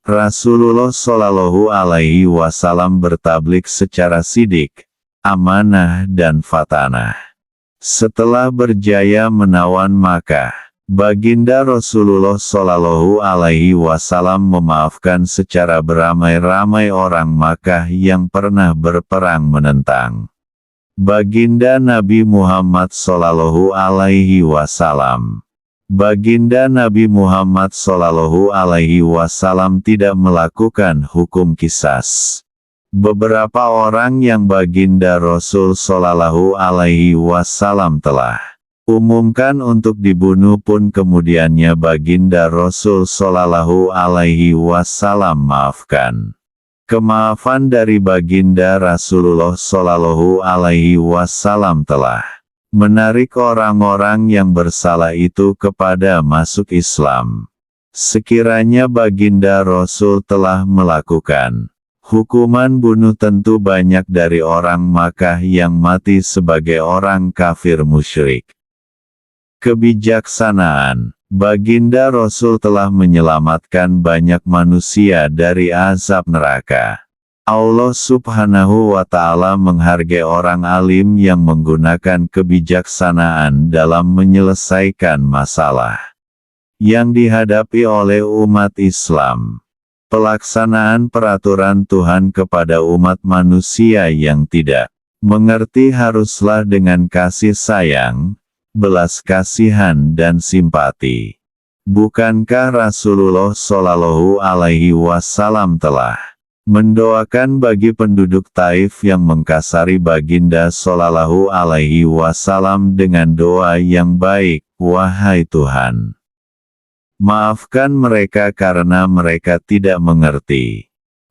Rasulullah Shallallahu Alaihi Wasallam bertablik secara sidik, amanah dan fatanah. Setelah berjaya menawan Makkah, Baginda Rasulullah Shallallahu Alaihi Wasallam memaafkan secara beramai-ramai orang Makkah yang pernah berperang menentang Baginda Nabi Muhammad Shallallahu Alaihi Wasallam. Baginda Nabi Muhammad Shallallahu Alaihi Wasallam tidak melakukan hukum qisas. Beberapa orang yang Baginda Rasul Shallallahu Alaihi Wasallam telah umumkan untuk dibunuh pun kemudiannya Baginda Rasul Shallallahu Alaihi Wasallam maafkan. Kemaafan dari Baginda Rasulullah Shallallahu Alaihi Wasallam telah menarik orang-orang yang bersalah itu kepada masuk Islam. Sekiranya Baginda Rasul telah melakukan hukuman bunuh, tentu banyak dari orang Makkah yang mati sebagai orang kafir musyrik. Kebijaksanaan Baginda Rasul telah menyelamatkan banyak manusia dari azab neraka. Allah Subhanahu wa Ta'ala menghargai orang alim yang menggunakan kebijaksanaan dalam menyelesaikan masalah yang dihadapi oleh umat Islam. Pelaksanaan peraturan Tuhan kepada umat manusia yang tidak mengerti haruslah dengan kasih sayang, belas kasihan dan simpati. Bukankah Rasulullah Shallallahu Alaihi Wasallam telah mendoakan bagi penduduk Taif yang mengkasari Baginda Shallallahu Alaihi Wasallam dengan doa yang baik, "Wahai Tuhan, maafkan mereka karena mereka tidak mengerti."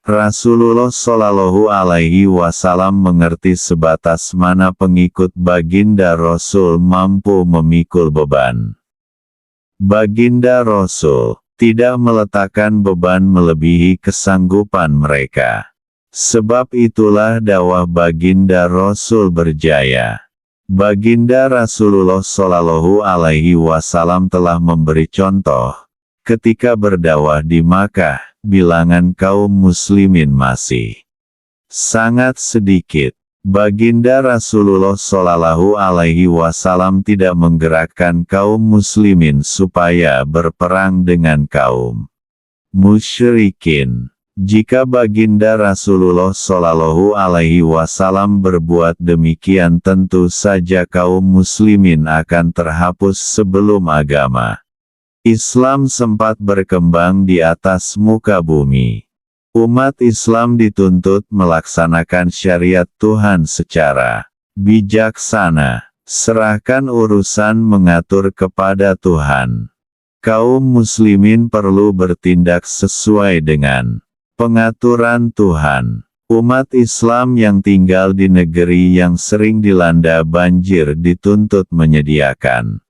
Rasulullah Shallallahu Alaihi Wasallam mengerti sebatas mana pengikut Baginda Rasul mampu memikul beban. Baginda Rasul tidak meletakkan beban melebihi kesanggupan mereka. Sebab itulah dakwah Baginda Rasul berjaya. Baginda Rasulullah Shallallahu Alaihi Wasallam telah memberi contoh. Ketika berdakwah di Makkah, bilangan kaum muslimin masih sangat sedikit. Baginda Rasulullah Shallallahu Alaihi Wasallam tidak menggerakkan kaum muslimin supaya berperang dengan kaum musyrikin. Jika Baginda Rasulullah Shallallahu Alaihi Wasallam berbuat demikian, tentu saja kaum muslimin akan terhapus sebelum agama Islam sempat berkembang di atas muka bumi. Umat Islam dituntut melaksanakan syariat Tuhan secara bijaksana. Serahkan urusan mengatur kepada Tuhan. Kaum muslimin perlu bertindak sesuai dengan pengaturan Tuhan. Umat Islam yang tinggal di negeri yang sering dilanda banjir dituntut menyediakan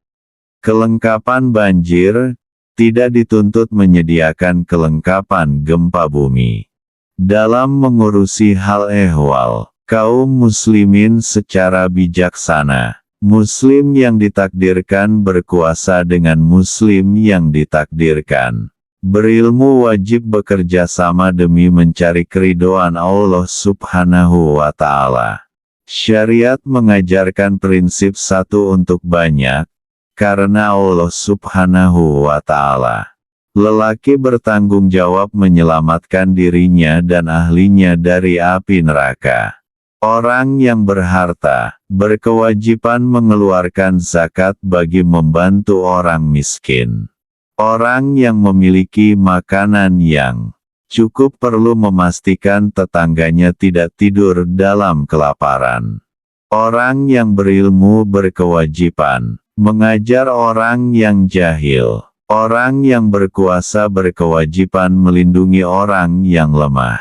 kelengkapan banjir, tidak dituntut menyediakan kelengkapan gempa bumi. Dalam mengurusi hal ehwal kaum muslimin secara bijaksana, muslim yang ditakdirkan berkuasa dengan muslim yang ditakdirkan berilmu wajib bekerja sama demi mencari keridhaan Allah Subhanahu wa Ta'ala. Syariat mengajarkan prinsip satu untuk banyak, karena Allah Subhanahu wa Ta'ala. Lelaki bertanggung jawab menyelamatkan dirinya dan ahlinya dari api neraka. Orang yang berharta berkewajiban mengeluarkan zakat bagi membantu orang miskin. Orang yang memiliki makanan yang cukup perlu memastikan tetangganya tidak tidur dalam kelaparan. Orang yang berilmu berkewajiban mengajar orang yang jahil. Orang yang berkuasa berkewajiban melindungi orang yang lemah.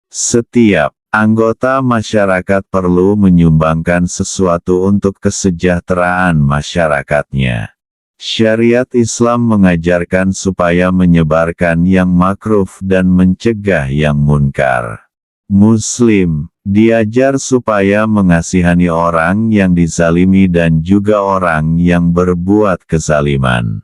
Setiap anggota masyarakat perlu menyumbangkan sesuatu untuk kesejahteraan masyarakatnya. Syariat Islam mengajarkan supaya menyebarkan yang makruf dan mencegah yang munkar. Muslim diajar supaya mengasihani orang yang dizalimi dan juga orang yang berbuat kezaliman.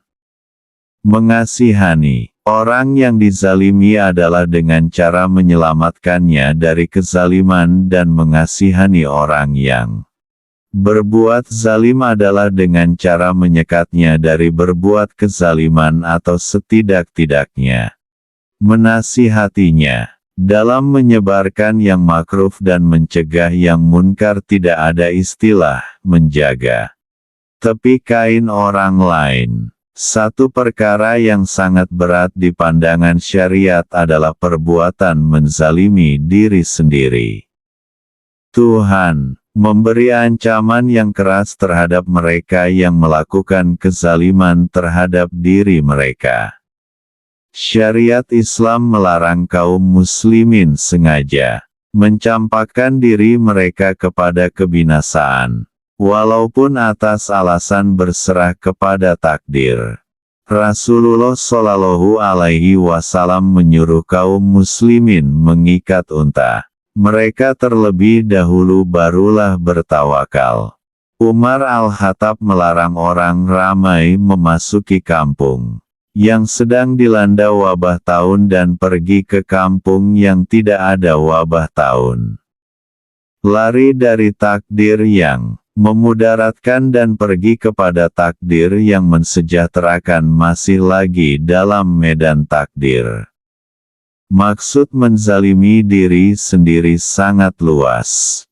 Mengasihani Orang yang dizalimi adalah dengan cara menyelamatkannya dari kezaliman dan mengasihani orang yang berbuat zalim adalah dengan cara menyekatnya dari berbuat kezaliman atau setidak-tidaknya menasihatinya. Dalam menyebarkan yang makruf dan mencegah yang munkar tidak ada istilah menjaga tepi kain orang lain. Satu perkara yang sangat berat di pandangan syariat adalah perbuatan menzalimi diri sendiri. Tuhan memberi ancaman yang keras terhadap mereka yang melakukan kezaliman terhadap diri mereka. Syariat Islam melarang kaum muslimin sengaja mencampakkan diri mereka kepada kebinasaan, walaupun atas alasan berserah kepada takdir. Rasulullah Shallallahu Alaihi Wasallam menyuruh kaum muslimin mengikat unta. Mereka terlebih dahulu barulah bertawakal. Umar Al-Khattab melarang orang ramai memasuki kampung yang sedang dilanda wabah taun dan pergi ke kampung yang tidak ada wabah taun. Lari dari takdir yang memudaratkan dan pergi kepada takdir yang mensejahterakan masih lagi dalam medan takdir. Maksud menzalimi diri sendiri sangat luas.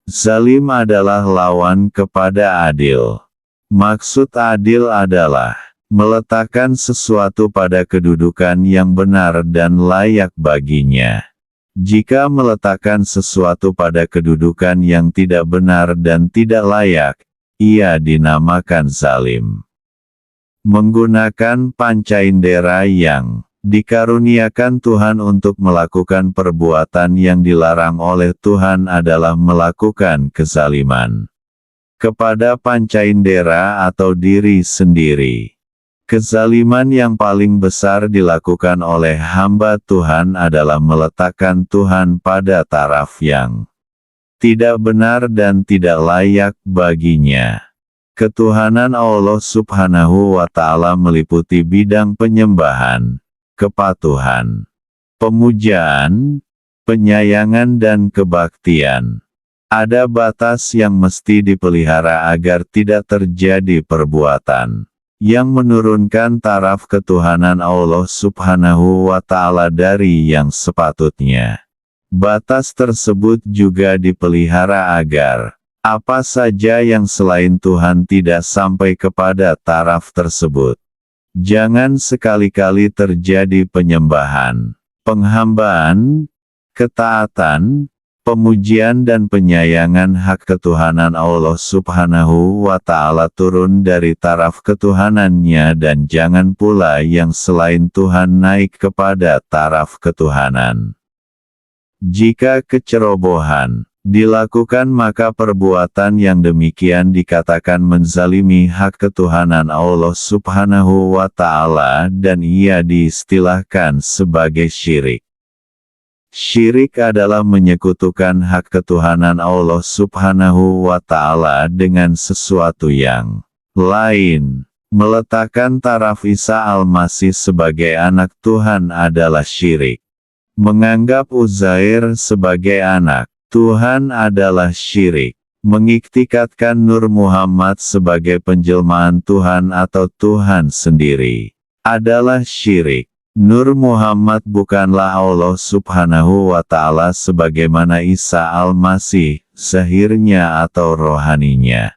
Zalim adalah lawan kepada adil. Maksud adil adalah meletakkan sesuatu pada kedudukan yang benar dan layak baginya. Jika meletakkan sesuatu pada kedudukan yang tidak benar dan tidak layak, ia dinamakan zalim. Menggunakan pancaindera yang dikaruniakan Tuhan untuk melakukan perbuatan yang dilarang oleh Tuhan adalah melakukan kezaliman kepada pancaindera atau diri sendiri. Kezaliman yang paling besar dilakukan oleh hamba Tuhan adalah meletakkan Tuhan pada taraf yang tidak benar dan tidak layak baginya. Ketuhanan Allah Subhanahu wa Ta'ala meliputi bidang penyembahan, kepatuhan, pemujaan, penyayangan dan kebaktian. Ada batas yang mesti dipelihara agar tidak terjadi perbuatan yang menurunkan taraf ketuhanan Allah Subhanahu wa Ta'ala dari yang sepatutnya. Batas tersebut juga dipelihara agar apa saja yang selain Tuhan tidak sampai kepada taraf tersebut. Jangan sekali-kali terjadi penyembahan, penghambaan, ketaatan, pemujian dan penyayangan hak ketuhanan Allah Subhanahu wa Ta'ala turun dari taraf ketuhanannya dan jangan pula yang selain Tuhan naik kepada taraf ketuhanan. Jika kecerobohan dilakukan maka perbuatan yang demikian dikatakan menzalimi hak ketuhanan Allah Subhanahu wa Ta'ala dan ia diistilahkan sebagai syirik. Syirik adalah menyekutukan hak ketuhanan Allah Subhanahu wa Ta'ala dengan sesuatu yang lain. Meletakkan taraf Isa Al-Masih sebagai anak Tuhan adalah syirik. Menganggap Uzair sebagai anak Tuhan adalah syirik. Mengiktikatkan Nur Muhammad sebagai penjelmaan Tuhan atau Tuhan sendiri adalah syirik. Nur Muhammad bukanlah Allah Subhanahu wa Ta'ala sebagaimana Isa Al-Masih, zahirnya atau rohaninya.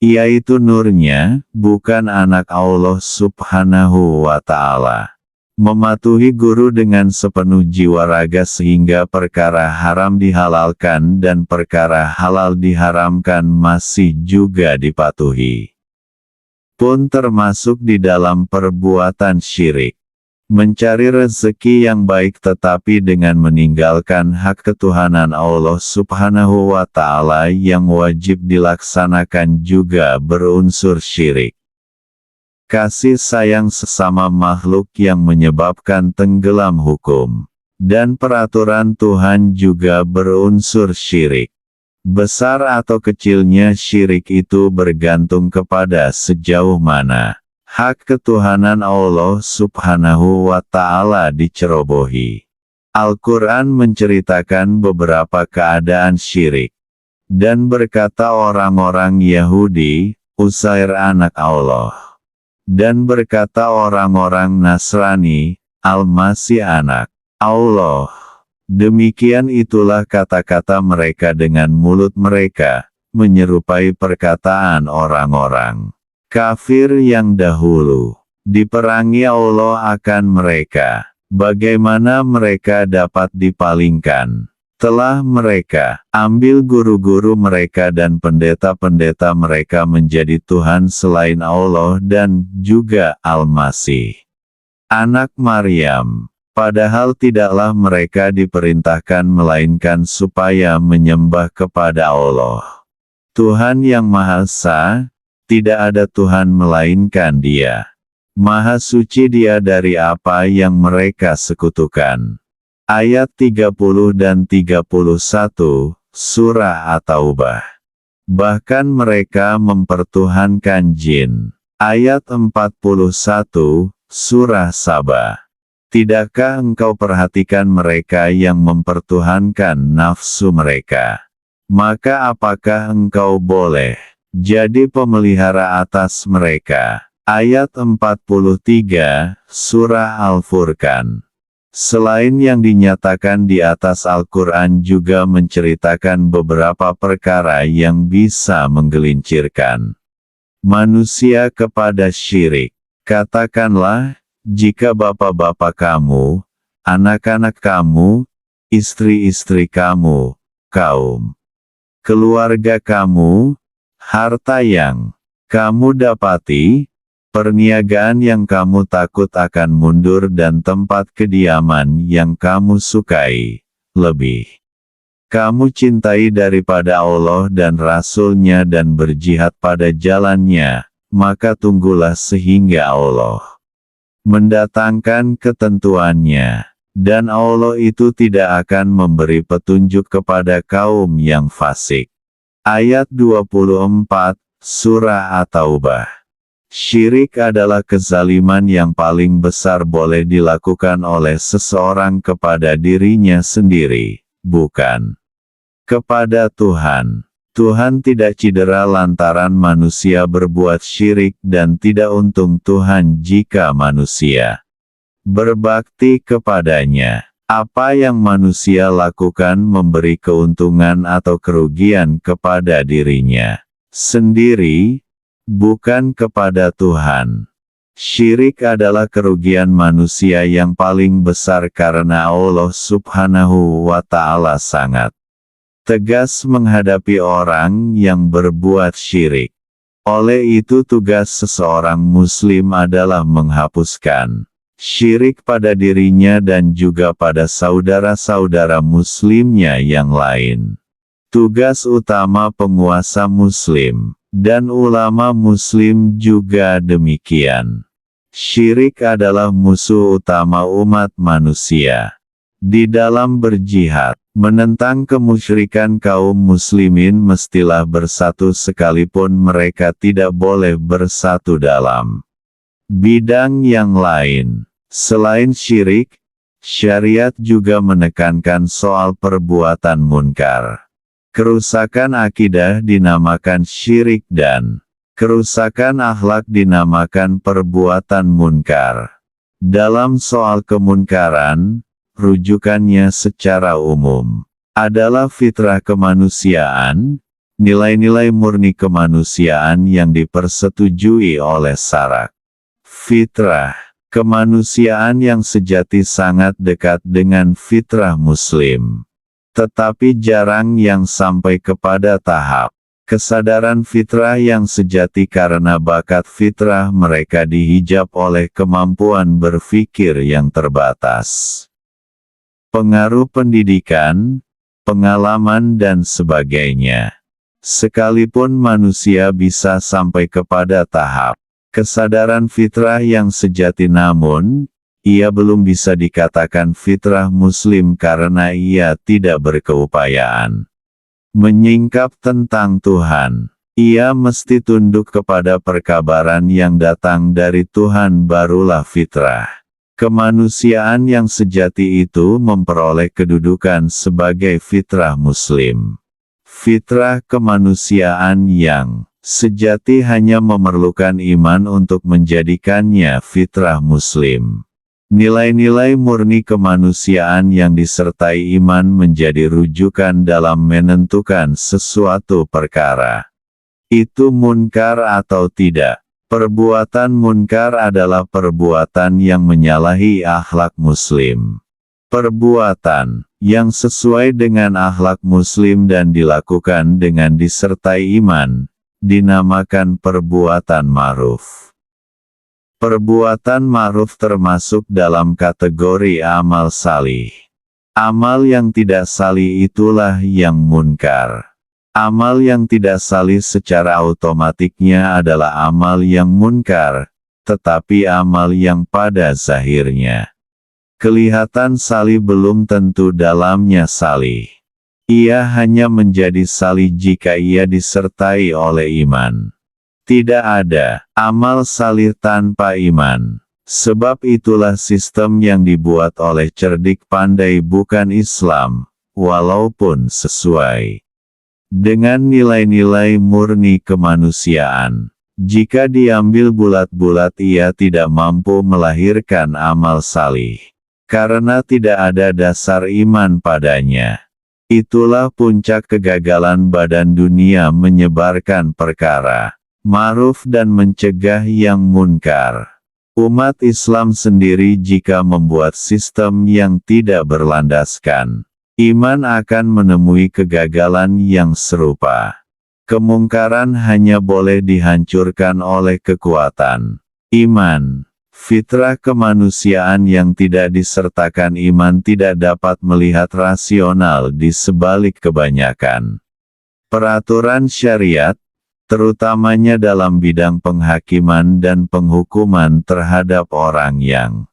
Ia itu nurnya, bukan anak Allah Subhanahu wa Ta'ala. Mematuhi guru dengan sepenuh jiwa raga sehingga perkara haram dihalalkan dan perkara halal diharamkan masih juga dipatuhi, pun termasuk di dalam perbuatan syirik. Mencari rezeki yang baik tetapi dengan meninggalkan hak ketuhanan Allah Subhanahu wa Ta'ala yang wajib dilaksanakan juga berunsur syirik. Kasih sayang sesama makhluk yang menyebabkan tenggelam hukum dan peraturan Tuhan juga berunsur syirik. Besar atau kecilnya syirik itu bergantung kepada sejauh mana Hak ketuhanan Allah Subhanahu wa Ta'ala dicerobohi. Al-Quran menceritakan beberapa keadaan syirik. Dan berkata orang-orang Yahudi, Uzair anak Allah. Dan berkata orang-orang Nasrani, Al-Masih anak Allah. Demikian itulah kata-kata mereka dengan mulut mereka, menyerupai perkataan orang-orang kafir yang dahulu. Diperangi Allah akan mereka. Bagaimana mereka dapat dipalingkan? Telah mereka ambil guru-guru mereka dan pendeta-pendeta mereka menjadi Tuhan selain Allah dan juga Al-Masih anak Maryam. Padahal tidaklah mereka diperintahkan melainkan supaya menyembah kepada Allah, Tuhan yang Maha Esa. Tidak ada Tuhan melainkan Dia. Maha suci Dia dari apa yang mereka sekutukan. Ayat 30 dan 31, Surah At-Taubah. Bahkan mereka mempertuhankan jin. Ayat 41, Surah Saba. Tidakkah engkau perhatikan mereka yang mempertuhankan nafsu mereka? Maka apakah engkau boleh jadi pemelihara atas mereka? Ayat 43, Surah Al-Furqan. Selain yang dinyatakan di atas Al-Quran juga menceritakan beberapa perkara yang bisa menggelincirkan manusia kepada syirik. Katakanlah, jika bapak-bapak kamu, anak-anak kamu, istri-istri kamu, kaum keluarga kamu, harta yang kamu dapati, perniagaan yang kamu takut akan mundur dan tempat kediaman yang kamu sukai, lebih kamu cintai daripada Allah dan Rasul-Nya dan berjihad pada jalan-Nya, maka tunggulah sehingga Allah mendatangkan ketentuannya. Dan Allah itu tidak akan memberi petunjuk kepada kaum yang fasik. Ayat 24, Surah At-Taubah. Syirik adalah kezaliman yang paling besar boleh dilakukan oleh seseorang kepada dirinya sendiri, bukan kepada Tuhan. Tuhan tidak cedera lantaran manusia berbuat syirik dan tidak untung Tuhan jika manusia berbakti kepadanya. Apa yang manusia lakukan memberi keuntungan atau kerugian kepada dirinya sendiri, bukan kepada Tuhan. Syirik adalah kerugian manusia yang paling besar karena Allah Subhanahu wa Ta'ala sangat tegas menghadapi orang yang berbuat syirik. Oleh itu tugas seseorang muslim adalah menghapuskan syirik pada dirinya dan juga pada saudara-saudara muslimnya yang lain. Tugas utama penguasa muslim dan ulama muslim juga demikian. Syirik adalah musuh utama umat manusia. Di dalam berjihad, menentang kemusyrikan kaum muslimin mestilah bersatu sekalipun mereka tidak boleh bersatu dalam bidang yang lain. Selain syirik, syariat juga menekankan soal perbuatan munkar. Kerusakan akidah dinamakan syirik dan kerusakan akhlak dinamakan perbuatan munkar. Dalam soal kemunkaran, rujukannya secara umum adalah fitrah kemanusiaan, nilai-nilai murni kemanusiaan yang dipersetujui oleh syarak. Fitrah kemanusiaan yang sejati sangat dekat dengan fitrah muslim. Tetapi jarang yang sampai kepada tahap kesadaran fitrah yang sejati karena bakat fitrah mereka dihijab oleh kemampuan berpikir yang terbatas. Pengaruh pendidikan, pengalaman dan sebagainya. Sekalipun manusia bisa sampai kepada tahap kesadaran fitrah yang sejati namun, ia belum bisa dikatakan fitrah muslim karena ia tidak berkeupayaan menyingkap tentang Tuhan. Ia mesti tunduk kepada perkabaran yang datang dari Tuhan, barulah fitrah kemanusiaan yang sejati itu memperoleh kedudukan sebagai fitrah Muslim. Fitrah kemanusiaan yang sejati hanya memerlukan iman untuk menjadikannya fitrah Muslim. Nilai-nilai murni kemanusiaan yang disertai iman menjadi rujukan dalam menentukan sesuatu perkara itu munkar atau tidak. Perbuatan munkar adalah perbuatan yang menyalahi akhlak Muslim. Perbuatan yang sesuai dengan akhlak Muslim dan dilakukan dengan disertai iman, dinamakan perbuatan ma'ruf. Perbuatan ma'ruf termasuk dalam kategori amal salih. Amal yang tidak salih itulah yang munkar. Amal yang tidak salih secara otomatiknya adalah amal yang munkar, tetapi amal yang pada zahirnya kelihatan salih belum tentu dalamnya salih. Ia hanya menjadi salih jika ia disertai oleh iman. Tidak ada amal salih tanpa iman. Sebab itulah sistem yang dibuat oleh cerdik pandai bukan Islam, walaupun sesuai dengan nilai-nilai murni kemanusiaan. Jika diambil bulat-bulat ia tidak mampu melahirkan amal salih. Karena tidak ada dasar iman padanya. Itulah puncak kegagalan badan dunia menyebarkan perkara ma'ruf dan mencegah yang munkar. Umat Islam sendiri jika membuat sistem yang tidak berlandaskan iman akan menemui kegagalan yang serupa. Kemungkaran hanya boleh dihancurkan oleh kekuatan iman. Fitrah kemanusiaan yang tidak disertakan iman tidak dapat melihat rasional di sebalik kebanyakan peraturan syariat, terutamanya dalam bidang penghakiman dan penghukuman terhadap orang yang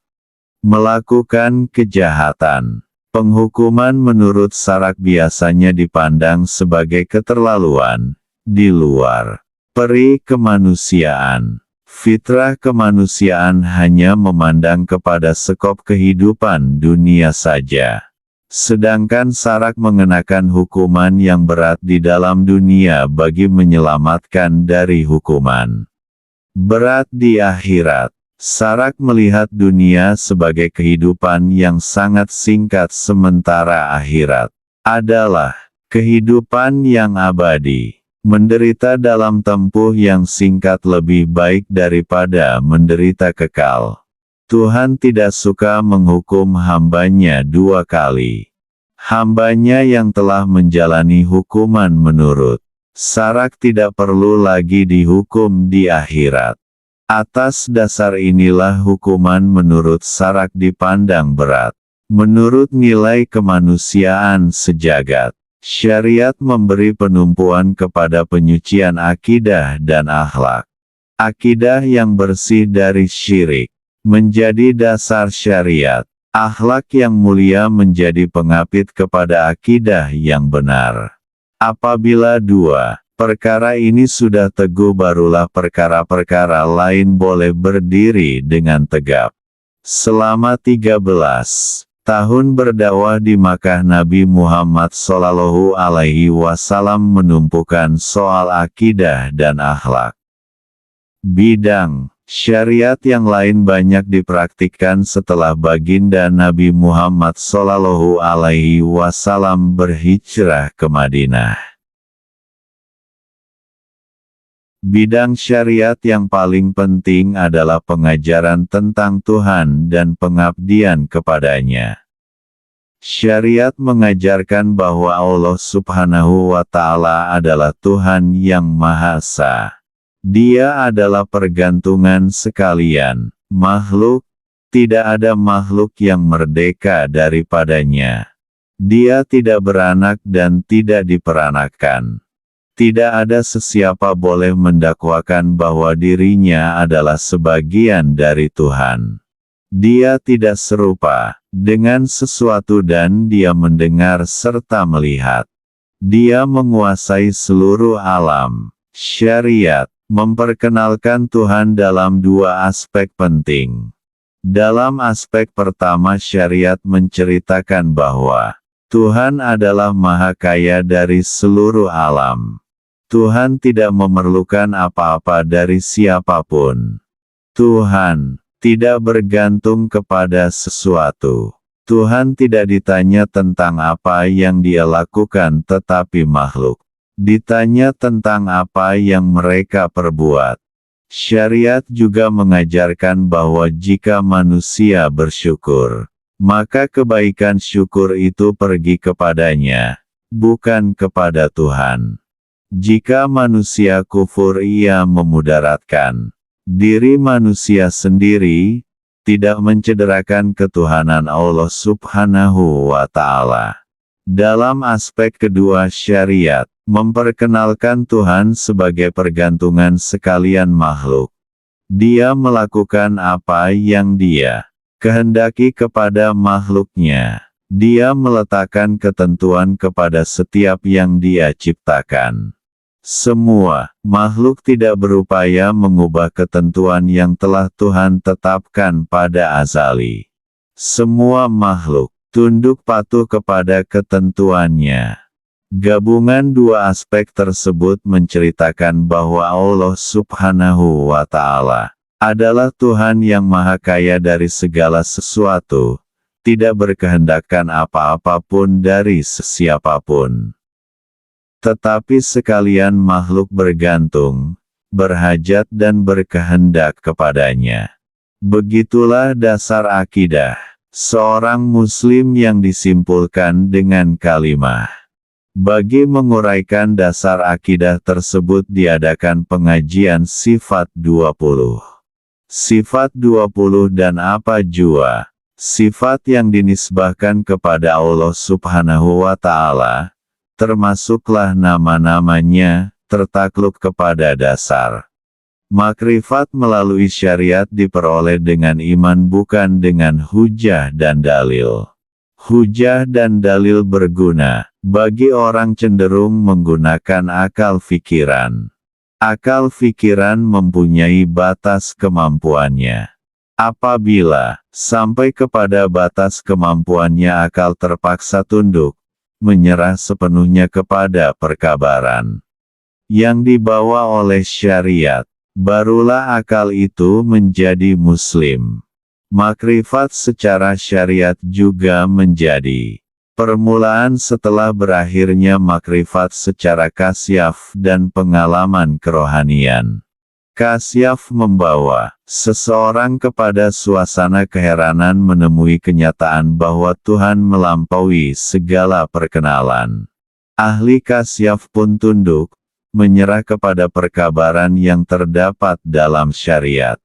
melakukan kejahatan. Penghukuman menurut Sarak biasanya dipandang sebagai keterlaluan, di luar peri kemanusiaan. Fitrah kemanusiaan hanya memandang kepada skop kehidupan dunia saja. Sedangkan Sarak mengenakan hukuman yang berat di dalam dunia bagi menyelamatkan dari hukuman berat di akhirat. Sarak melihat dunia sebagai kehidupan yang sangat singkat sementara akhirat adalah kehidupan yang abadi. Menderita dalam tempuh yang singkat lebih baik daripada menderita kekal. Tuhan tidak suka menghukum hambanya dua kali. Hambanya yang telah menjalani hukuman menurut Sarak tidak perlu lagi dihukum di akhirat. Atas dasar inilah hukuman menurut Sarak dipandang berat. Menurut nilai kemanusiaan sejagat, syariat memberi penumpuan kepada penyucian akidah dan akhlak. Akidah yang bersih dari syirik menjadi dasar syariat. Akhlak yang mulia menjadi pengapit kepada akidah yang benar. Apabila dua perkara ini sudah teguh barulah perkara-perkara lain boleh berdiri dengan tegap. Selama 13 tahun berdakwah di Makkah Nabi Muhammad SAW menumpukan soal akidah dan akhlak. Bidang syariat yang lain banyak dipraktikkan setelah baginda Nabi Muhammad SAW berhijrah ke Madinah. Bidang syariat yang paling penting adalah pengajaran tentang Tuhan dan pengabdian kepadanya. Syariat mengajarkan bahwa Allah Subhanahu wa Ta'ala adalah Tuhan yang Maha Esa. Dia adalah pergantungan sekalian makhluk, tidak ada makhluk yang merdeka daripadanya. Dia tidak beranak dan tidak diperanakkan. Tidak ada sesiapa boleh mendakwakan bahwa dirinya adalah sebagian dari Tuhan. Dia tidak serupa dengan sesuatu dan dia mendengar serta melihat. Dia menguasai seluruh alam. Syariat memperkenalkan Tuhan dalam dua aspek penting. Dalam aspek pertama, syariat menceritakan bahwa Tuhan adalah Maha Kaya dari seluruh alam. Tuhan tidak memerlukan apa-apa dari siapapun. Tuhan tidak bergantung kepada sesuatu. Tuhan tidak ditanya tentang apa yang Dia lakukan, tetapi makhluk ditanya tentang apa yang mereka perbuat. Syariat juga mengajarkan bahwa jika manusia bersyukur, maka kebaikan syukur itu pergi kepadanya, bukan kepada Tuhan. Jika manusia kufur, ia memudaratkan diri manusia sendiri, tidak mencederakan ketuhanan Allah Subhanahu wa Ta'ala. Dalam aspek kedua, syariat memperkenalkan Tuhan sebagai pergantungan sekalian makhluk. Dia melakukan apa yang Dia kehendaki kepada makhluknya. Dia meletakkan ketentuan kepada setiap yang Dia ciptakan. Semua makhluk tidak berupaya mengubah ketentuan yang telah Tuhan tetapkan pada azali. Semua makhluk tunduk patuh kepada ketentuannya. Gabungan dua aspek tersebut menceritakan bahwa Allah Subhanahu wa Ta'ala adalah Tuhan yang Maha Kaya dari segala sesuatu, tidak berkehendakkan apa-apapun dari sesiapapun. Tetapi sekalian makhluk bergantung, berhajat dan berkehendak kepadanya. Begitulah dasar akidah seorang muslim yang disimpulkan dengan kalimah. Bagi menguraikan dasar akidah tersebut diadakan pengajian sifat 20. Sifat 20 dan apa jua? Sifat yang dinisbahkan kepada Allah Subhanahu wa Ta'ala, termasuklah nama-namanya, tertakluk kepada dasar. Makrifat melalui syariat diperoleh dengan iman, bukan dengan hujah dan dalil. Hujah dan dalil berguna bagi orang cenderung menggunakan akal fikiran. Akal fikiran mempunyai batas kemampuannya. Apabila sampai kepada batas kemampuannya, akal terpaksa tunduk, menyerah sepenuhnya kepada perkabaran yang dibawa oleh syariat. Barulah akal itu menjadi muslim. Makrifat secara syariat juga menjadi permulaan setelah berakhirnya makrifat secara kasyaf dan pengalaman kerohanian. Kasyaf membawa seseorang kepada suasana keheranan menemui kenyataan bahwa Tuhan melampaui segala perkenalan. Ahli kasyaf pun tunduk, menyerah kepada perkabaran yang terdapat dalam syariat.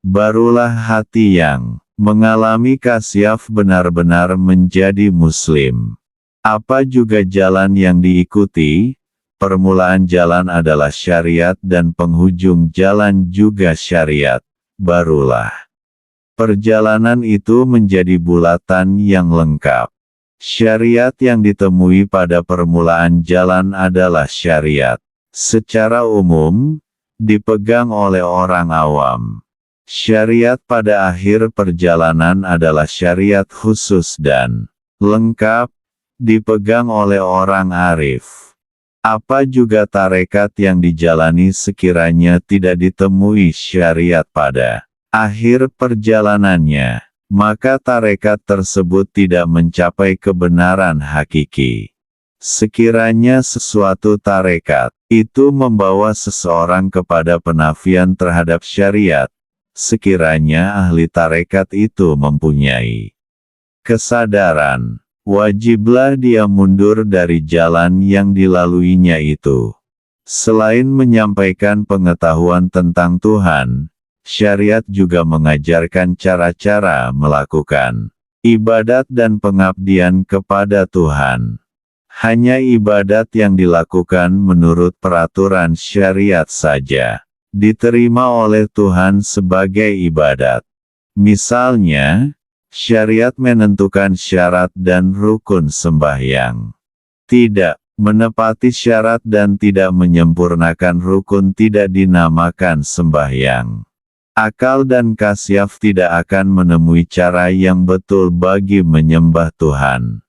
Barulah hati yang mengalami kasyaf benar-benar menjadi muslim. Apa juga jalan yang diikuti? Permulaan jalan adalah syariat dan penghujung jalan juga syariat. Barulah perjalanan itu menjadi bulatan yang lengkap. Syariat yang ditemui pada permulaan jalan adalah syariat secara umum, dipegang oleh orang awam. Syariat pada akhir perjalanan adalah syariat khusus dan lengkap, dipegang oleh orang arif. Apa juga tarekat yang dijalani sekiranya tidak ditemui syariat pada akhir perjalanannya, maka tarekat tersebut tidak mencapai kebenaran hakiki. Sekiranya sesuatu tarekat itu membawa seseorang kepada penafian terhadap syariat, sekiranya ahli tarekat itu mempunyai kesadaran, wajiblah dia mundur dari jalan yang dilaluinya itu. Selain menyampaikan pengetahuan tentang Tuhan, syariat juga mengajarkan cara-cara melakukan ibadat dan pengabdian kepada Tuhan. Hanya ibadat yang dilakukan menurut peraturan syariat saja diterima oleh Tuhan sebagai ibadat. Misalnya, syariat menentukan syarat dan rukun sembahyang. Tidak menepati syarat dan tidak menyempurnakan rukun tidak dinamakan sembahyang. Akal dan kasyaf tidak akan menemui cara yang betul bagi menyembah Tuhan.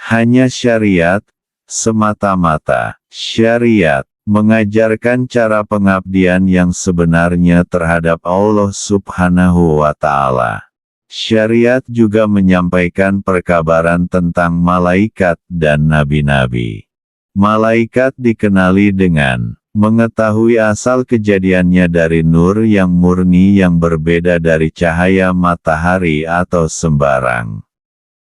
Hanya syariat, semata-mata, syariat, mengajarkan cara pengabdian yang sebenarnya terhadap Allah Subhanahu wa Ta'ala. Syariat juga menyampaikan perkabaran tentang malaikat dan nabi-nabi. Malaikat dikenali dengan mengetahui asal kejadiannya dari nur yang murni yang berbeda dari cahaya matahari atau sembarang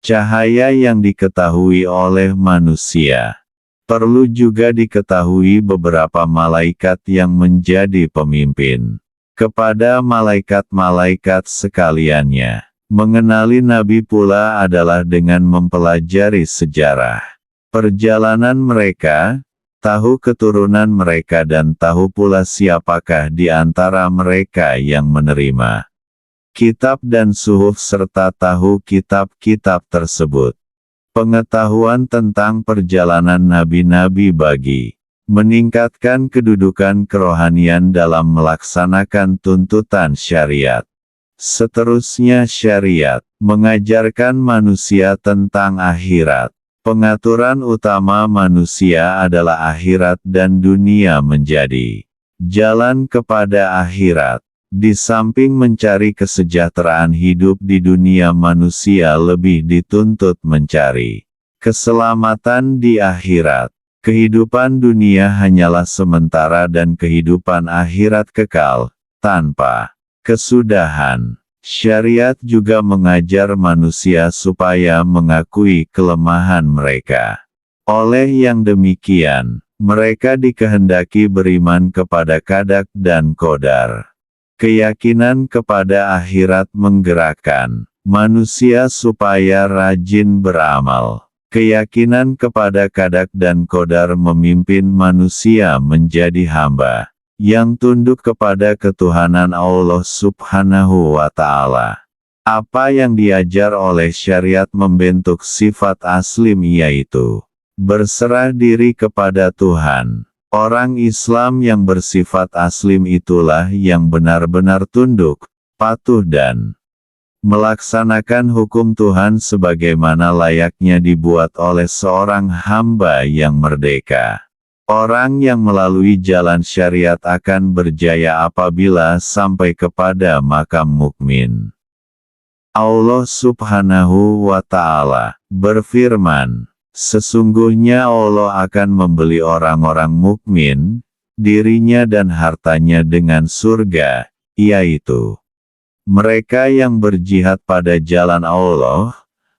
cahaya yang diketahui oleh manusia. Perlu juga diketahui beberapa malaikat yang menjadi pemimpin. Kepada malaikat-malaikat sekaliannya, mengenali Nabi pula adalah dengan mempelajari sejarah perjalanan mereka, tahu keturunan mereka dan tahu pula siapakah di antara mereka yang menerima kitab dan suhuf serta tahu kitab-kitab tersebut. Pengetahuan tentang perjalanan nabi-nabi bagi meningkatkan kedudukan kerohanian dalam melaksanakan tuntutan syariat. Seterusnya syariat mengajarkan manusia tentang akhirat. Pengaturan utama manusia adalah akhirat dan dunia menjadi jalan kepada akhirat. Di samping mencari kesejahteraan hidup di dunia, manusia lebih dituntut mencari keselamatan di akhirat. Kehidupan dunia hanyalah sementara dan kehidupan akhirat kekal, tanpa kesudahan. Syariat juga mengajar manusia supaya mengakui kelemahan mereka. Oleh yang demikian, mereka dikehendaki beriman kepada qada dan qadar. Keyakinan kepada akhirat menggerakkan manusia supaya rajin beramal. Keyakinan kepada qada dan qadar memimpin manusia menjadi hamba yang tunduk kepada ketuhanan Allah Subhanahu wa Ta'ala. Apa yang diajar oleh syariat membentuk sifat aslim, yaitu berserah diri kepada Tuhan. Orang Islam yang bersifat aslim itulah yang benar-benar tunduk, patuh dan melaksanakan hukum Tuhan sebagaimana layaknya dibuat oleh seorang hamba yang merdeka. Orang yang melalui jalan syariat akan berjaya apabila sampai kepada makam mukmin. Allah Subhanahu wa Ta'ala berfirman, sesungguhnya Allah akan membeli orang-orang mukmin, dirinya dan hartanya dengan surga, yaitu mereka yang berjihad pada jalan Allah,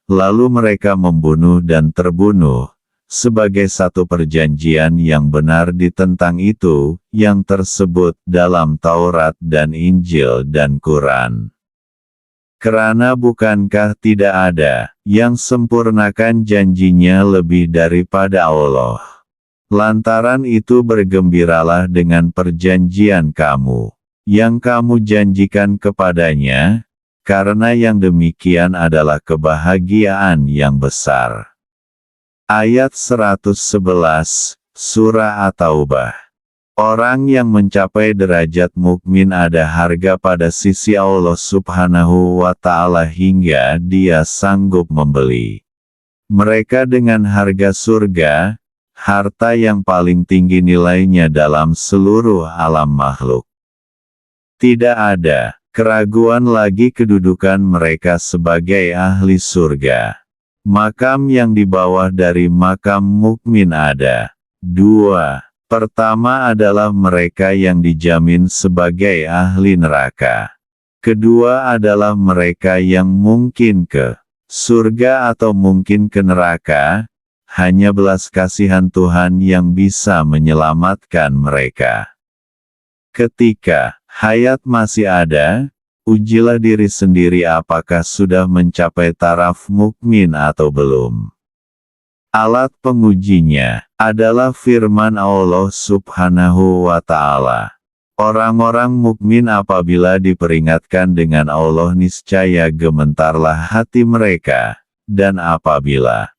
lalu mereka membunuh dan terbunuh, sebagai satu perjanjian yang benar ditentang itu, yang tersebut dalam Taurat dan Injil dan Quran. Karena bukankah tidak ada yang sempurnakan janjinya lebih daripada Allah? Lantaran itu bergembiralah dengan perjanjian kamu, yang kamu janjikan kepadanya, karena yang demikian adalah kebahagiaan yang besar. Ayat 111, Surah At-Taubah. Orang yang mencapai derajat mukmin ada harga pada sisi Allah Subhanahu wa Ta'ala hingga dia sanggup membeli mereka dengan harga surga, harta yang paling tinggi nilainya dalam seluruh alam makhluk. Tidak ada keraguan lagi kedudukan mereka sebagai ahli surga. Makam yang di bawah dari makam mukmin ada dua. Pertama adalah mereka yang dijamin sebagai ahli neraka. Kedua adalah mereka yang mungkin ke surga atau mungkin ke neraka. Hanya belas kasihan Tuhan yang bisa menyelamatkan mereka. Ketika hayat masih ada, ujilah diri sendiri apakah sudah mencapai taraf mukmin atau belum. Alat pengujinya adalah firman Allah Subhanahu wa Ta'ala. Orang-orang mukmin apabila diperingatkan dengan Allah niscaya gementarlah hati mereka, dan apabila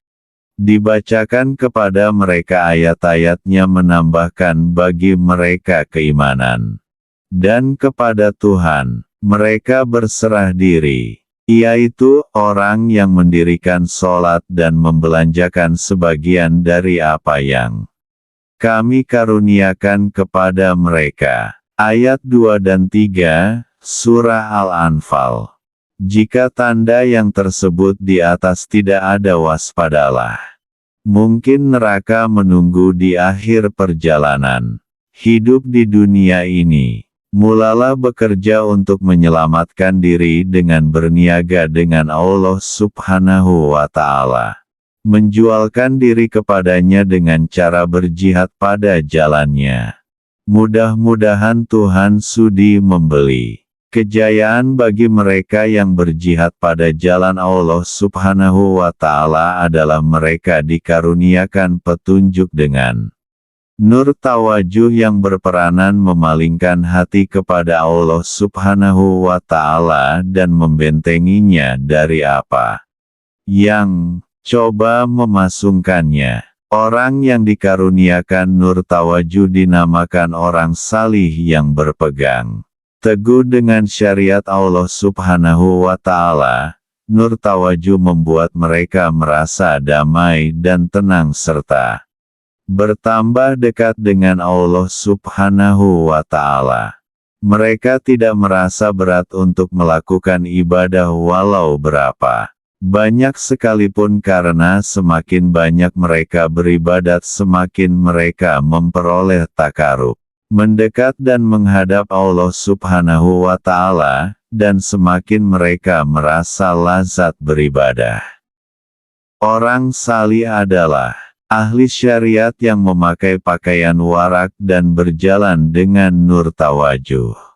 Dibacakan kepada mereka ayat-ayatnya menambahkan bagi mereka keimanan. Dan kepada Tuhan, mereka berserah diri. Yaitu, orang yang mendirikan sholat dan membelanjakan sebagian dari apa yang kami karuniakan kepada mereka. Ayat 2 dan 3, Surah Al-Anfal. Jika tanda yang tersebut di atas tidak ada, waspadalah. Mungkin neraka menunggu di akhir perjalanan hidup di dunia ini. Mulalah bekerja untuk menyelamatkan diri dengan berniaga dengan Allah Subhanahu wa Ta'ala. Menjualkan diri kepadanya dengan cara berjihad pada jalannya. Mudah-mudahan Tuhan sudi membeli kejayaan bagi mereka yang berjihad pada jalan Allah Subhanahu wa Ta'ala adalah mereka dikaruniakan petunjuk dengan nur tawajuh yang berperanan memalingkan hati kepada Allah Subhanahu wa Ta'ala dan membentenginya dari apa yang coba memasungkannya. Orang yang dikaruniakan nur tawajuh dinamakan orang salih yang berpegang teguh dengan syariat Allah Subhanahu wa Ta'ala. Nur tawajuh membuat mereka merasa damai dan tenang serta bertambah dekat dengan Allah Subhanahu wa Ta'ala. Mereka tidak merasa berat untuk melakukan ibadah walau berapa banyak sekalipun, karena semakin banyak mereka beribadat semakin mereka memperoleh takarub, mendekat dan menghadap Allah Subhanahu wa Ta'ala, dan semakin mereka merasa lazat beribadah. Orang salih adalah ahli syariat yang memakai pakaian warak dan berjalan dengan nur tawajuh.